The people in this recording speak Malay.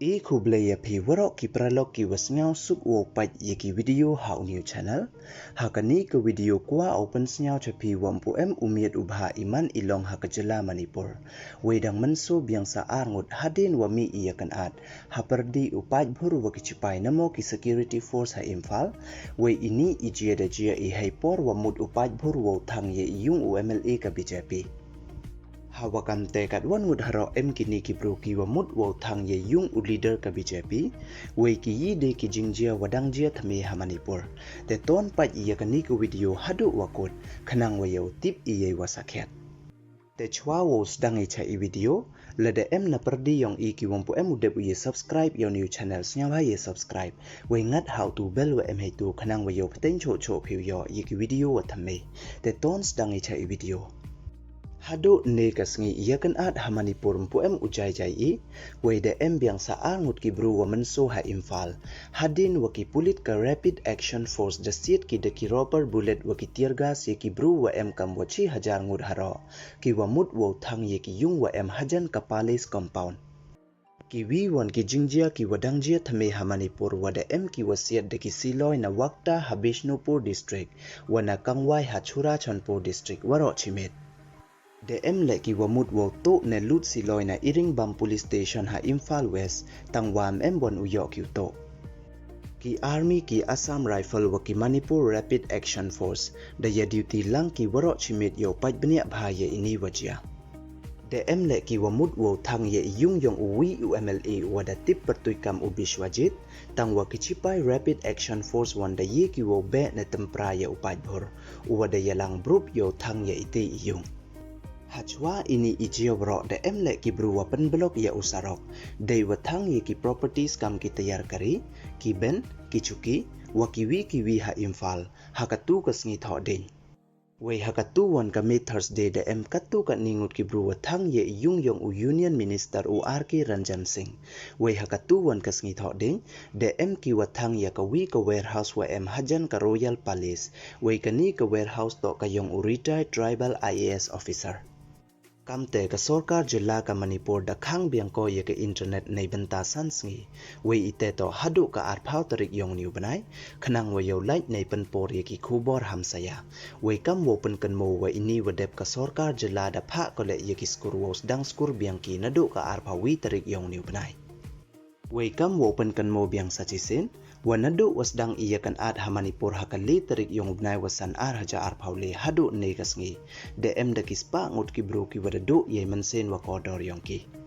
Kublaya pi warok ki pralog ki wasngau suk wo pat ye ki video hau new channel. Hakani ke video kwa open sngau chapi wampu umiat ubha iman ilong hakajela Manipur. Wedang menso biang saar ngut hadin wami iyakan ad. Haperdi upat buru waki Chipai namo ki security force ha Imphal. We ini ijia da jia i haipor wamut upat buru wo thang ye iyung UMLA ka BJP. Hawakam tekat wan ngut haro kini ki bro ki wamut wo thang ye yung leader ka BJP we ki yi de ki jingjia wadang jia thame ha Manipur te ton pat iya kani ku video hadu wakut khanang wayo tip iye wasakhet te chwa wo sedang cha i video lada na perdi yong i ki wampu udep ye subscribe your new channel snya ye subscribe we ngat how to bell we haitu khanang wayo pten cho phiu yo ye ki video wa thame te ton sedang cha i video Hado ne kasngi iyakan ad ha Manipur mpu ujai jai I we de biang saar ngut ki bru wa menso ha Imphal hadin waki pulit ka rapid action force the seat ki de ki rubber bullet waki tear gas ye ki bru wa kam wachi hajar ngut haro ki wa mut wo thang ye ki yung wa hajan ka palace compound ki wi wan ki jingjia ki wadang jia thame ha Manipur wa de ki wasiat de ki Siloi na wakta ha Bishnupur district wa na kangwai ha Chura Chanpur district waro chimet DM leki wamut wo to ne lut Siloi na iring bam police station ha Imphal West tangwam bon uyo to. Ki army ki Assam Rifle wa ki Manipur Rapid Action Force da ya duty lang ki waro chimit yo pat bnia bhaye ini wajia. DM leki wamut wo thang ye yung yong uwi UMLA wa da tip pertuikam ubishwajit tangwa ki Chipai Rapid Action Force wan da ye ki wo be na tempra ye upat bhor wa da yalang brup yo thang ye ite yung. Hachwa ini ijio bro de le ki bruwa pen blok ya usarok de wathang ye ki properties kam ki tayar kari ki ben ki chuki wa kiwi ha Imphal hakatu kasngi tho ding we hakatu wan ka Thursday de katu ka ningut ki bruwa thang ye yung yong union minister RK Ranjan Singh we hakatu wan kasngi tho ding de ki wathang ya ka wi ka warehouse wa hajan ka Royal Palace we kani ka warehouse to ka yong retired tribal IAS officer Kamte ka Sorkar Jilla ka Manipur da khang biang ko ye ka internet nei benta sansngi we ite to hadu ka arphau tarik yong niu banai khanang we yo like nei pen por ye ki khubor hamsaya we kam wo pen kan mo we ini wadep ka Sorkar Jilla da pha ko le ye ki skur wos dang skur biang ki nadu ka arphau wi tarik yong niu banai we kam wo pen kan mo biang sachisin wanadu wasdang iyakan ad ha Manipur hakali tarik yong ubnai wasan ar haja arpaule hadu ne kasngi DM da kispa ngut ki bro ki wadadu ye mensen wa kodor yong ki